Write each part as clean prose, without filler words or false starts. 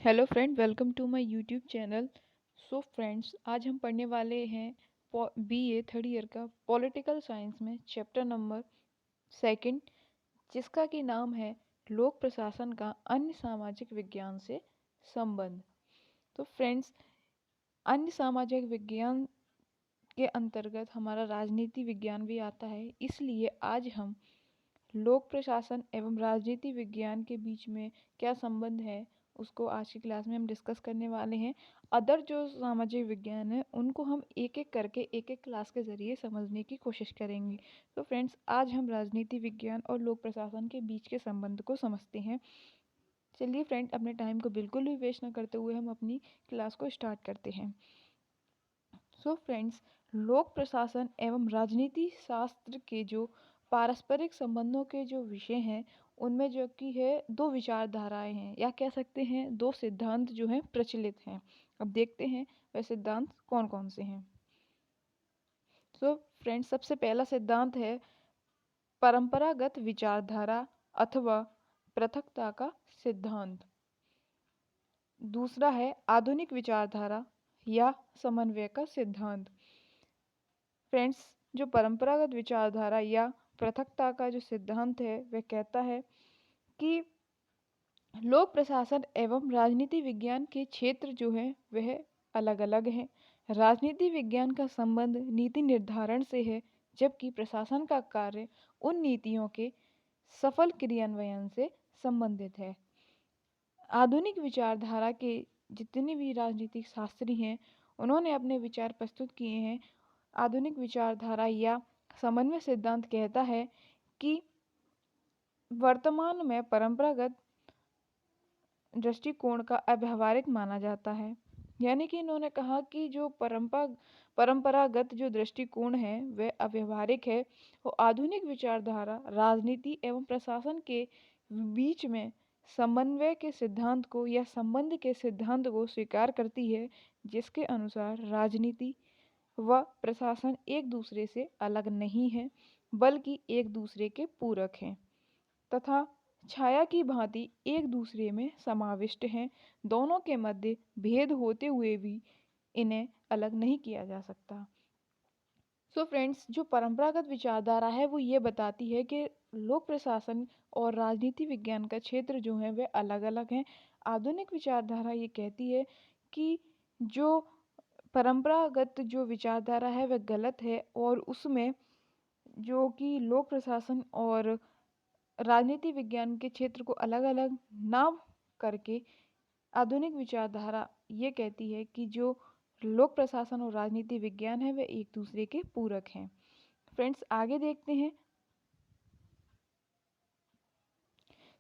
Hello friend, welcome to my YouTube channel. So friends, आज हम पढ़ने वाले हैं बीए थर्ड ईयर का पॉलिटिकल साइंस में चैप्टर नंबर सेकंड, जिसका कि नाम है लोक प्रशासन का अन्य सामाजिक विज्ञान से संबंध। तो फ्रेंड्स, अन्य सामाजिक विज्ञान के अंतर्गत हमारा राजनीति विज्ञान भी आता है, इसलिए आज हम लोक प्रशासन एवं राजनीति विज्ञान के बीच में क्या संबंध है उसको आज की क्लास में हम डिस्कस करने वाले हैं। अदर जो सामाजिक विज्ञान है उनको हम एक एक करके एक एक क्लास के ज़रिए समझने की कोशिश करेंगे। तो फ्रेंड्स, आज हम राजनीति विज्ञान और लोक प्रशासन के बीच के संबंध को समझते हैं। चलिए फ्रेंड, अपने टाइम को बिल्कुल भी वेस्ट ना करते हुए हम अपनी क्लास को स्टार्ट करते हैं। सो फ्रेंड्स, लोक प्रशासन एवं राजनीति शास्त्र के जो पारस्परिक संबंधों के जो विषय हैं, उनमें जो कि है दो विचारधाराएं हैं, या कह सकते हैं दो सिद्धांत जो हैं प्रचलित हैं। अब देखते हैं वह सिद्धांत कौन कौन से हैं। सो फ्रेंड्स, सबसे पहला सिद्धांत है परंपरागत विचारधारा अथवा पृथकता का सिद्धांत। दूसरा है आधुनिक विचारधारा या समन्वय का सिद्धांत। फ्रेंड्स, जो परंपरागत विचारधारा या पृथकता का जो सिद्धांत है वह कहता है कि लोक प्रशासन एवं राजनीति विज्ञान के क्षेत्र जो हैं वह अलग अलग हैं। राजनीति विज्ञान का संबंध नीति निर्धारण से है, जबकि प्रशासन का कार्य उन नीतियों के सफल क्रियान्वयन से संबंधित है। आधुनिक विचारधारा के जितने भी राजनीतिक शास्त्री हैं, उन्होंने अपने विचार प्रस्तुत किए हैं। आधुनिक विचारधारा या समन्वय सिद्धांत कहता है कि वर्तमान में परंपरागत दृष्टिकोण का अव्यावहारिक माना जाता है। यानी कि इन्होंने कहा कि जो परंपरागत जो दृष्टिकोण है वह अव्यावहारिक है, और आधुनिक विचारधारा राजनीति एवं प्रशासन के बीच में समन्वय के सिद्धांत को या संबंध के सिद्धांत को स्वीकार करती है, जिसके अनुसार राजनीति व प्रशासन एक दूसरे से अलग नहीं है, बल्कि एक दूसरे के पूरक हैं तथा छाया की भांति एक दूसरे में समाविष्ट हैं। दोनों के मध्य भेद होते हुए भी इन्हें अलग नहीं किया जा सकता। सो फ्रेंड्स, जो परंपरागत विचारधारा है वो ये बताती है कि लोक प्रशासन और राजनीति विज्ञान का क्षेत्र जो है वह अलग अलग हैं। आधुनिक विचारधारा ये कहती है कि जो परंपरागत जो विचारधारा है वह गलत है, और उसमें जो कि लोक प्रशासन और राजनीति विज्ञान के क्षेत्र को अलग अलग ना करके आधुनिक विचारधारा ये कहती है कि जो लोक प्रशासन और राजनीति विज्ञान है वे एक दूसरे के पूरक हैं। फ्रेंड्स, आगे देखते हैं।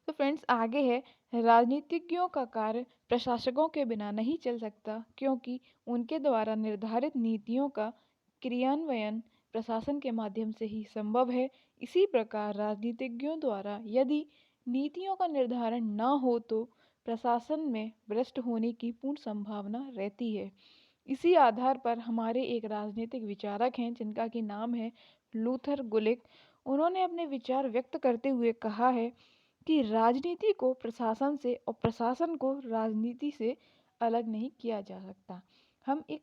तो फ्रेंड्स, आगे है राजनीतिज्ञों का कार्य प्रशासकों के बिना नहीं चल सकता, क्योंकि उनके द्वारा निर्धारित नीतियों का क्रियान्वयन प्रशासन के माध्यम से ही संभव है। इसी प्रकार राजनीतिज्ञों द्वारा यदि नीतियों का निर्धारण न हो तो प्रशासन में भ्रष्ट होने की पूर्ण संभावना रहती है। इसी आधार पर हमारे एक राजनीतिक विचारक हैं जिनका कि नाम है लूथर गुलिक। उन्होंने अपने विचार व्यक्त करते हुए कहा है कि राजनीति को प्रशासन से और प्रशासन को राजनीति से अलग नहीं किया जा सकता। हम एक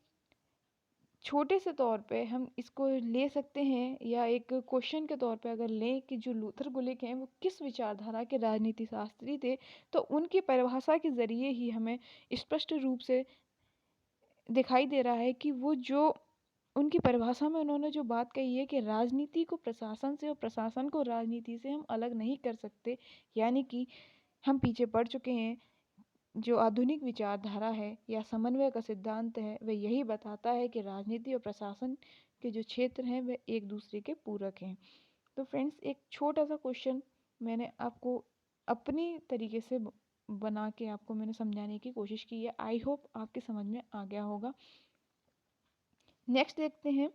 छोटे से तौर पे हम इसको ले सकते हैं, या एक क्वेश्चन के तौर पे अगर लें कि जो लूथर गुलिक हैं वो किस विचारधारा के राजनीति शास्त्री थे, तो उनकी परिभाषा के ज़रिए ही हमें स्पष्ट रूप से दिखाई दे रहा है कि वो जो उनकी परिभाषा में उन्होंने जो बात कही है कि राजनीति को प्रशासन से और प्रशासन को राजनीति से हम अलग नहीं कर सकते। यानी कि हम पीछे पड़ चुके हैं। जो आधुनिक विचारधारा है या समन्वय का सिद्धांत है वह यही बताता है कि राजनीति और प्रशासन के जो क्षेत्र हैं वे एक दूसरे के पूरक हैं। तो फ्रेंड्स, एक छोटा सा क्वेश्चन मैंने आपको अपनी तरीके से बना के आपको मैंने समझाने की कोशिश की है। आई होप आपके समझ में आ गया होगा। नेक्स्ट देखते हैं।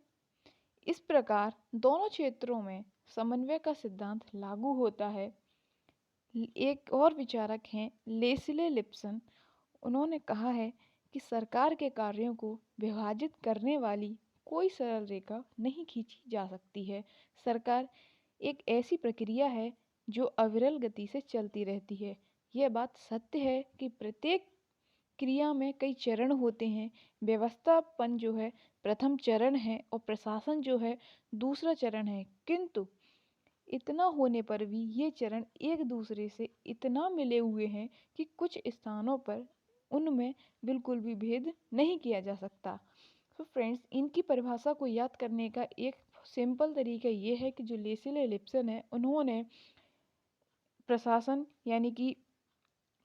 इस प्रकार दोनों क्षेत्रों में समन्वय का सिद्धांत लागू होता है। एक और विचारक हैं लेस्ले लिप्सन। उन्होंने कहा है कि सरकार के कार्यों को विभाजित करने वाली कोई सरल रेखा नहीं खींची जा सकती है। सरकार एक ऐसी प्रक्रिया है जो अविरल गति से चलती रहती है। यह बात सत्य है कि प्रत्येक क्रिया में कई चरण होते हैं। व्यवस्थापन जो है प्रथम चरण है और प्रशासन जो है दूसरा चरण है। किंतु इतना होने पर भी ये चरण एक दूसरे से इतना मिले हुए हैं कि कुछ स्थानों पर उनमें बिल्कुल भी भेद नहीं किया जा सकता। तो फ्रेंड्स, इनकी परिभाषा को याद करने का एक सिंपल तरीका ये है कि जो लेसिले लिप्सन है, उन्होंने प्रशासन यानी कि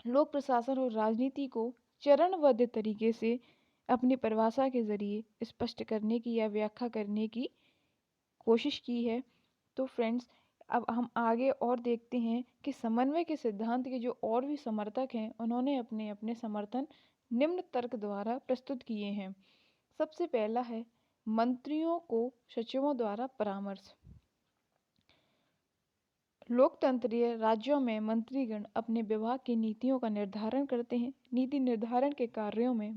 लोक प्रशासन और राजनीति को चरणबद्ध तरीके से अपनी परिभाषा के जरिए स्पष्ट करने की या व्याख्या करने की कोशिश की है। तो फ्रेंड्स, अब हम आगे और देखते हैं कि समन्वय के सिद्धांत के जो और भी समर्थक हैं, उन्होंने अपने अपने समर्थन निम्न तर्क द्वारा प्रस्तुत किए हैं। सबसे पहला है मंत्रियों को सचिवों द्वारा परामर्श। लोकतंत्रीय राज्यों में मंत्रीगण अपने विभाग की नीतियों का निर्धारण करते हैं। नीति निर्धारण के कार्यों में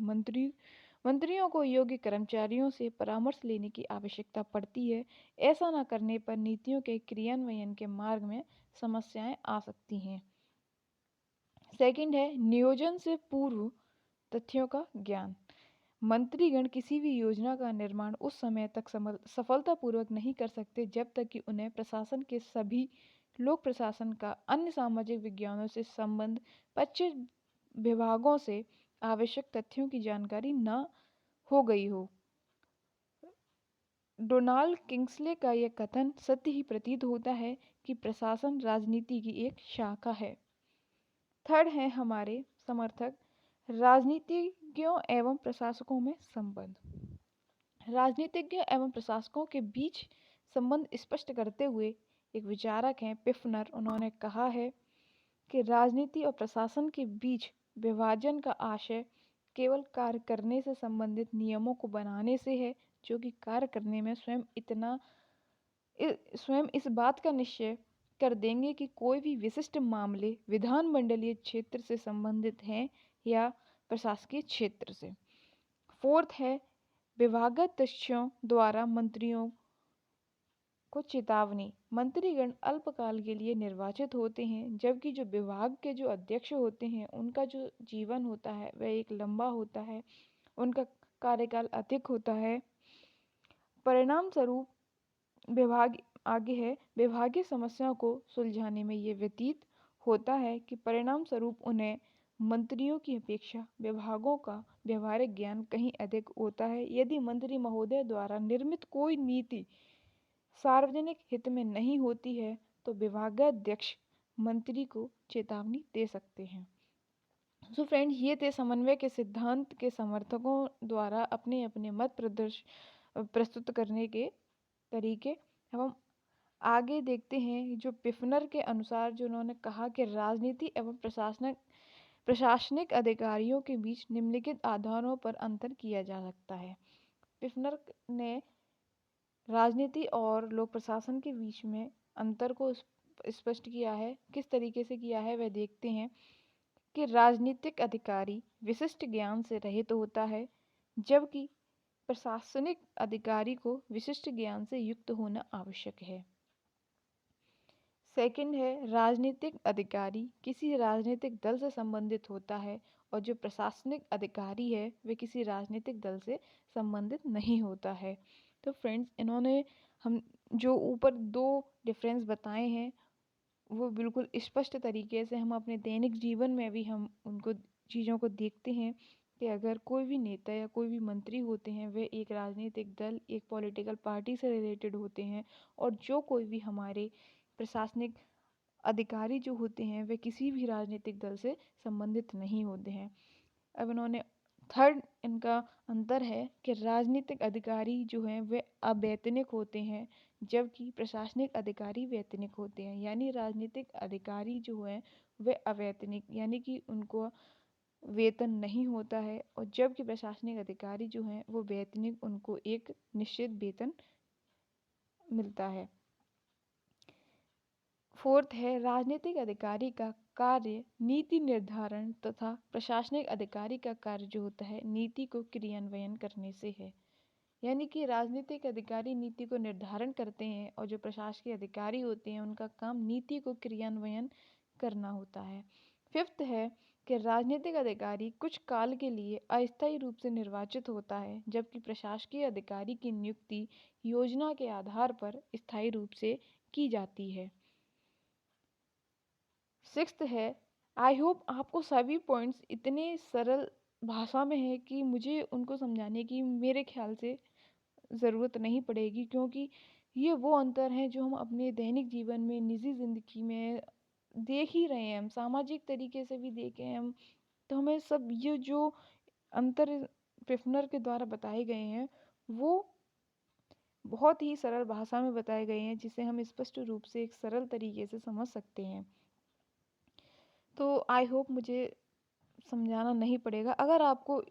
मंत्रियों को योग्य कर्मचारियों से परामर्श लेने की आवश्यकता पड़ती है। ऐसा न करने पर नीतियों के क्रियान्वयन के मार्ग में समस्याएं आ सकती हैं। सेकंड है नियोजन से पूर्व तथ्यों का ज्ञान। मंत्रीगण किसी भी योजना का निर्माण उस समय तक सफलतापूर्वक नहीं कर सकते जब तक कि उन्हें प्रशासन के सभी लोक प्रशासन का अन्य सामाजिक विज्ञानों से संबंध 25 विभागों से आवश्यक तथ्यों की जानकारी न हो गई हो। डोनाल्ड किंग्सले का यह कथन सत्य ही प्रतीत होता है कि प्रशासन राजनीति की एक शाखा है। थर्ड है हमारे समर्थक राजनीतिज्ञों एवं प्रशासकों में संबंध। राजनीतिज्ञ एवं प्रशासकों के बीच संबंध स्पष्ट करते हुए एक विचारक हैं पिफनर, उन्होंने कहा है कि राजनीति और प्रशासन के बीच विभाजन का आशय केवल कार्य करने से संबंधित नियमों को बनाने से है, जो कि कार्य करने में स्वयं इस बात का निश्चय कर देंगे कि कोई भी विशिष्ट मामले विधानमंडलीय क्षेत्र से संबंधित हैं या प्रशासकीय क्षेत्र से। फोर्थ है विभागत तथ्यों द्वारा मंत्रियों को चेतावनी। मंत्रीगण अल्पकाल के लिए निर्वाचित होते हैं, जबकि जो विभाग के जो अध्यक्ष होते हैं उनका जो जीवन होता है वह एक लंबा होता है, उनका कार्यकाल अधिक होता है। परिणाम स्वरूप विभागीय समस्याओं को सुलझाने में ये व्यतीत होता है कि परिणाम स्वरूप उन्हें मंत्रियों की अपेक्षा विभागों का व्यवहारिक ज्ञान कहीं अधिक होता है। यदि मंत्री महोदय द्वारा निर्मित कोई नीति सार्वजनिक हित में नहीं होती है तो विभागाध्यक्ष मंत्री को चेतावनी दे सकते हैं। सो फ्रेंड्स, ये थे समन्वय के सिद्धांत के समर्थकों द्वारा अपने अपने मत प्रस्तुत करने के तरीके। अब हम आगे देखते हैं जो पिफनर के अनुसार जो उन्होंने कहा कि राजनीति एवं प्रशासनिक अधिकारियों के बीच निम्नलिखित आधारों पर अंतर किया जा सकता है। पिफनर ने राजनीति और लोक प्रशासन के बीच में अंतर को स्पष्ट किया है। किस तरीके से किया है वह देखते हैं कि राजनीतिक अधिकारी विशिष्ट ज्ञान से रहित होता है, जबकि प्रशासनिक अधिकारी को विशिष्ट ज्ञान से युक्त होना आवश्यक है। सेकंड है राजनीतिक अधिकारी किसी राजनीतिक दल से संबंधित होता है और जो प्रशासनिक अधिकारी है वह किसी राजनीतिक दल से संबंधित नहीं होता है। तो फ्रेंड्स, इन्होंने हम जो ऊपर दो डिफरेंस बताए हैं वो बिल्कुल स्पष्ट तरीके से हम अपने दैनिक जीवन में भी हम उनको चीज़ों को देखते हैं कि अगर कोई भी नेता या कोई भी मंत्री होते हैं वे एक राजनीतिक दल, एक पॉलिटिकल पार्टी से रिलेटेड होते हैं, और जो कोई भी हमारे प्रशासनिक अधिकारी जो होते हैं वे किसी भी राजनीतिक दल से संबंधित नहीं होते हैं। अब इन्होंने थर्ड इनका अंतर है कि राजनीतिक अधिकारी जो हैं वे अवैतनिक होते हैं, जबकि प्रशासनिक अधिकारी वैतनिक होते हैं। यानी राजनीतिक अधिकारी जो हैं वे अवैतनिक यानी कि उनको वेतन नहीं होता है, और जबकि प्रशासनिक अधिकारी जो हैं वो वैतनिक, उनको एक निश्चित वेतन मिलता है। फोर्थ है राजनीतिक अधिकारी का कार्य नीति निर्धारण तथा प्रशासनिक अधिकारी का कार्य जो होता है नीति को क्रियान्वयन करने से है। यानी कि राजनीतिक अधिकारी नीति को निर्धारण करते हैं और जो प्रशासकीय अधिकारी होते हैं उनका काम नीति को क्रियान्वयन करना होता है। फिफ्थ है कि राजनीतिक अधिकारी कुछ काल के लिए अस्थायी रूप से निर्वाचित होता है, जबकि प्रशासकीय अधिकारी की नियुक्ति योजना के आधार पर स्थायी रूप से की जाती है। सिक्स्थ है, आई होप आपको सभी पॉइंट्स इतने सरल भाषा में है कि मुझे उनको समझाने की मेरे ख्याल से ज़रूरत नहीं पड़ेगी, क्योंकि ये वो अंतर हैं जो हम अपने दैनिक जीवन में, निजी ज़िंदगी में देख ही रहे हैं, हम सामाजिक तरीके से भी देखे हैं हम। तो हमें सब ये जो अंतर प्रिफनर के द्वारा बताए गए हैं वो बहुत ही सरल भाषा में बताए गए हैं, जिसे हम स्पष्ट रूप से एक सरल तरीके से समझ सकते हैं। तो आई होप मुझे समझाना नहीं पड़ेगा। अगर आपको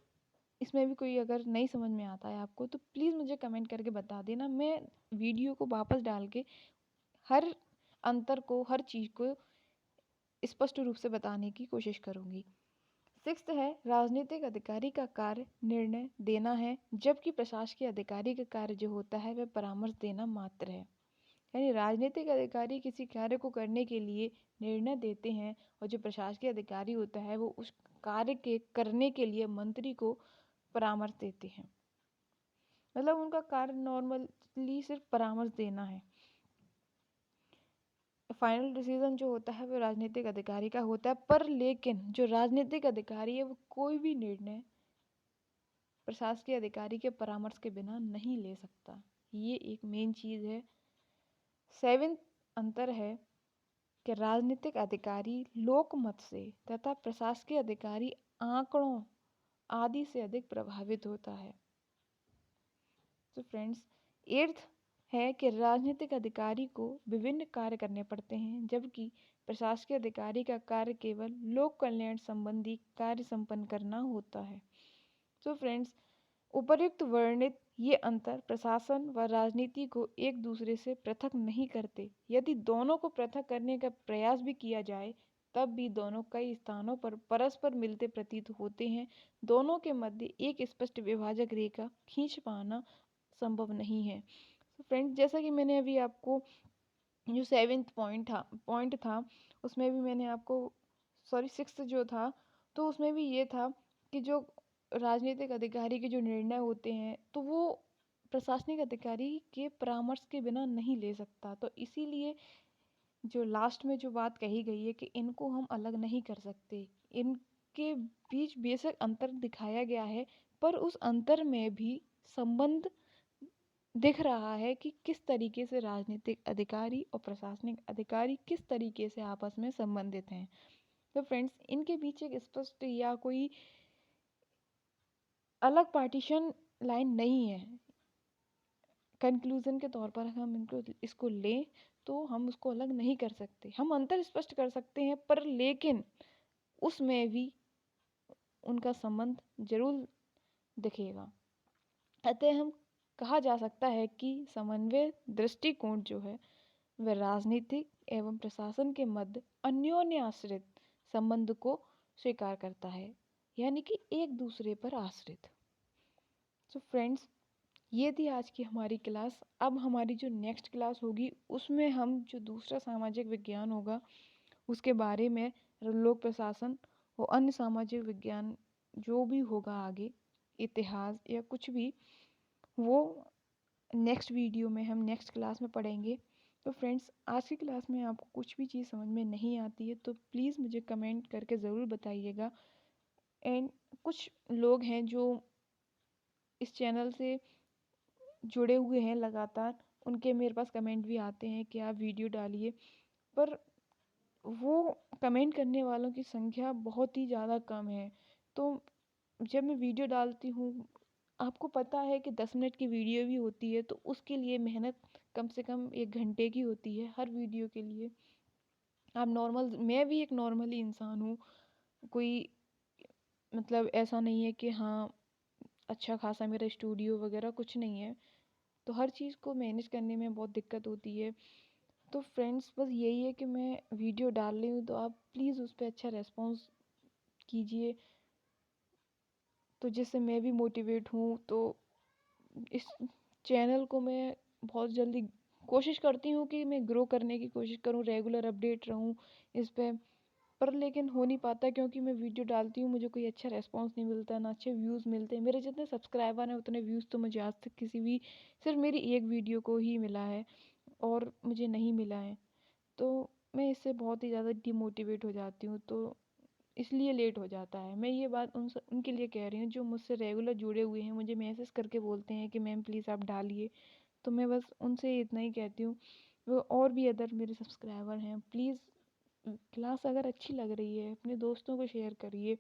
इसमें भी कोई अगर नहीं समझ में आता है आपको, तो प्लीज़ मुझे कमेंट करके बता देना। मैं वीडियो को वापस डाल के हर अंतर को, हर चीज़ को स्पष्ट रूप से बताने की कोशिश करूँगी। सिक्स्थ है, राजनीतिक अधिकारी का कार्य निर्णय देना है, जबकि प्रशासकीय अधिकारी का कार्य जो होता है वह परामर्श देना मात्र है। यानी राजनीतिक अधिकारी किसी कार्य को करने के लिए निर्णय देते हैं, और जो प्रशासकीय अधिकारी होता है वो उस कार्य के करने के लिए मंत्री को परामर्श देते हैं। मतलब उनका कार्य नॉर्मली सिर्फ परामर्श देना है। फाइनल डिसीजन जो होता है वो राजनीतिक अधिकारी का होता है, पर लेकिन जो राजनीतिक अधिकारी है वो कोई भी निर्णय प्रशासकीय अधिकारी के परामर्श के बिना नहीं ले सकता। ये एक मेन चीज़ है। सेवेंथ अंतर है कि राजनीतिक अधिकारी लोकमत से तथा प्रशासकीय अधिकारी आंकड़ों आदि से अधिक प्रभावित होता है। तो फ्रेंड्स, एट्थ है कि राजनीतिक अधिकारी को विभिन्न कार्य करने पड़ते हैं, जबकि प्रशासकीय अधिकारी का कार्य केवल लोक कल्याण संबंधी कार्य संपन्न करना होता है। तो फ्रेंड्स, उपर्युक्त वर्णित ये अंतर प्रशासन व राजनीति को एक दूसरे से पृथक नहीं करते। यदि दोनों को पृथक करने का प्रयास भी किया जाए, तब भी दोनों कई स्थानों पर परस्पर मिलते प्रतीत होते हैं। दोनों के मध्य एक स्पष्ट विभाजक रेखा खींच पाना संभव नहीं है। तो फ्रेंड्स, जैसा कि मैंने अभी आपको जो सेवेंथ पॉइंट था उसमें भी मैंने आपको, सॉरी सिक्स्थ जो था, तो उसमें भी ये था कि जो राजनीतिक अधिकारी के जो निर्णय होते हैं तो वो प्रशासनिक अधिकारी के परामर्श के बिना नहीं ले सकता। तो इसीलिए जो लास्ट में जो बात कही गई है कि इनको हम अलग नहीं कर सकते, इनके बीच बेशक अंतर दिखाया गया है, पर उस अंतर में भी संबंध दिख रहा है कि किस तरीके से राजनीतिक अधिकारी और प्रशासनिक अधिकारी किस तरीके से आपस में संबंधित हैं। तो फ्रेंड्स, इनके बीच एक स्पष्ट या कोई अलग पार्टीशन लाइन नहीं है। कंक्लूजन के तौर पर हम इसको लें तो हम उसको अलग नहीं कर सकते। हम अंतर स्पष्ट कर सकते हैं, पर लेकिन उसमें भी उनका संबंध जरूर दिखेगा। अतः हम कहा जा सकता है कि समन्वय दृष्टिकोण जो है वह राजनीतिक एवं प्रशासन के मध्य अन्योन्य आश्रित संबंध को स्वीकार करता है, यानी कि एक दूसरे पर आश्रित। तो फ्रेंड्स, ये थी आज की हमारी क्लास। अब हमारी जो नेक्स्ट क्लास होगी उसमें हम जो दूसरा सामाजिक विज्ञान होगा उसके बारे में, लोक प्रशासन और अन्य सामाजिक विज्ञान जो भी होगा आगे, इतिहास या कुछ भी, वो नेक्स्ट वीडियो में हम नेक्स्ट क्लास में पढ़ेंगे। तो फ्रेंड्स, आज की क्लास में आपको कुछ भी चीज़ समझ में नहीं आती है तो प्लीज़ मुझे कमेंट करके ज़रूर बताइएगा। एंड कुछ लोग हैं जो इस चैनल से जुड़े हुए हैं लगातार, उनके मेरे पास कमेंट भी आते हैं कि आप वीडियो डालिए, पर वो कमेंट करने वालों की संख्या बहुत ही ज़्यादा कम है। तो जब मैं वीडियो डालती हूँ, आपको पता है कि 10 मिनट की वीडियो भी होती है तो उसके लिए मेहनत कम से कम 1 घंटे की होती है हर वीडियो के लिए। आप नॉर्मल, मैं भी एक नॉर्मली इंसान हूँ, कोई मतलब ऐसा नहीं है कि हाँ अच्छा खासा मेरा स्टूडियो वगैरह कुछ नहीं है, तो हर चीज़ को मैनेज करने में बहुत दिक्कत होती है। तो फ्रेंड्स, बस यही है कि मैं वीडियो डाल रही हूँ तो आप प्लीज़ उस पर अच्छा रेस्पॉन्स कीजिए, तो जिससे मैं भी मोटिवेट हूँ। तो इस चैनल को मैं बहुत जल्दी कोशिश करती हूँ कि मैं ग्रो करने की कोशिश करूँ, रेगुलर अपडेट रहूँ इस पे। पर लेकिन हो नहीं पाता क्योंकि मैं वीडियो डालती हूँ, मुझे कोई अच्छा रिस्पॉन्स नहीं मिलता, ना अच्छे व्यूज़ मिलते हैं। मेरे जितने सब्सक्राइबर हैं उतने व्यूज़ तो मुझे आज तक किसी भी सिर्फ मेरी एक वीडियो को ही मिला है और मुझे नहीं मिला है। तो मैं इससे बहुत ही ज़्यादा डिमोटिवेट हो जाती हूँ, तो इसलिए लेट हो जाता है। मैं ये बात उनके लिए कह रही हूँ जो मुझसे रेगुलर जुड़े हुए हैं, मुझे मैसेज करके बोलते हैं कि मैम प्लीज़ आप डालिए। तो मैं बस उनसे इतना ही कहती हूँ। वो और भी अदर मेरे सब्सक्राइबर हैं, प्लीज़ क्लास अगर अच्छी लग रही है अपने दोस्तों को शेयर करिए।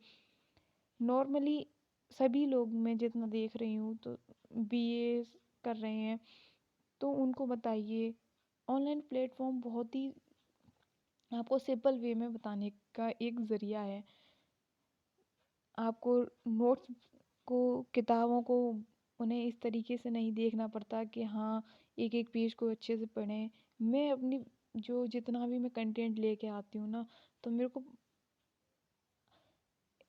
नॉर्मली सभी लोग मैं जितना देख रही हूँ तो बीए कर रहे हैं, तो उनको बताइए। ऑनलाइन प्लेटफॉर्म बहुत ही आपको सिंपल वे में बताने का एक ज़रिया है। आपको नोट्स को, किताबों को उन्हें इस तरीके से नहीं देखना पड़ता कि हाँ एक एक पेज को अच्छे से पढ़ें। मैं अपनी जो जितना भी मैं कंटेंट लेके आती हूँ ना, तो मेरे को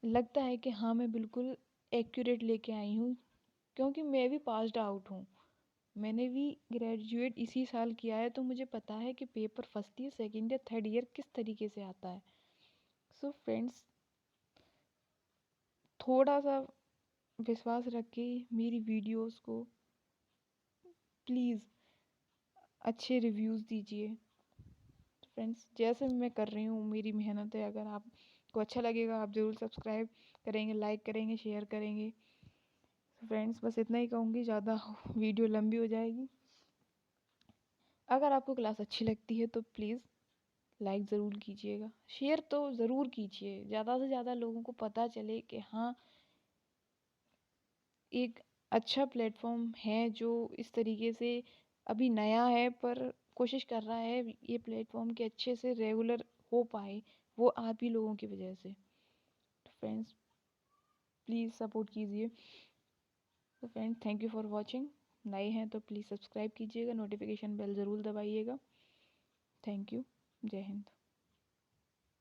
लगता है कि हाँ मैं बिल्कुल एक्यूरेट लेके आई हूँ, क्योंकि मैं भी पास्ड आउट हूँ। मैंने भी ग्रेजुएट इसी साल किया है, तो मुझे पता है कि paper first year, second year, third year किस तरीके से आता है। सो फ्रेंड्स, थोड़ा सा विश्वास रख के मेरी वीडियोस को प्लीज़ अच्छे रिव्यूज़ दीजिए। फ्रेंड्स, जैसे मैं कर रही हूँ मेरी मेहनत है, अगर आपको अच्छा लगेगा आप ज़रूर सब्सक्राइब करेंगे, लाइक करेंगे, शेयर करेंगे। फ्रेंड्स, बस इतना ही कहूँगी, ज़्यादा वीडियो लंबी हो जाएगी। अगर आपको क्लास अच्छी लगती है तो प्लीज़ लाइक ज़रूर कीजिएगा, शेयर तो ज़रूर कीजिए, ज़्यादा से ज़्यादा लोगों को पता चले कि हाँ एक अच्छा प्लेटफॉर्म है जो इस तरीके से अभी नया है पर कोशिश कर रहा है ये प्लेटफॉर्म के अच्छे से रेगुलर हो पाए, वो आप ही लोगों की वजह से। तो फ्रेंड्स, प्लीज़ सपोर्ट कीजिए। तो friends, thank you for watching. नए हैं तो प्लीज़ सब्सक्राइब कीजिएगा, नोटिफिकेशन बेल ज़रूर दबाइएगा। Thank you. जय हिंद।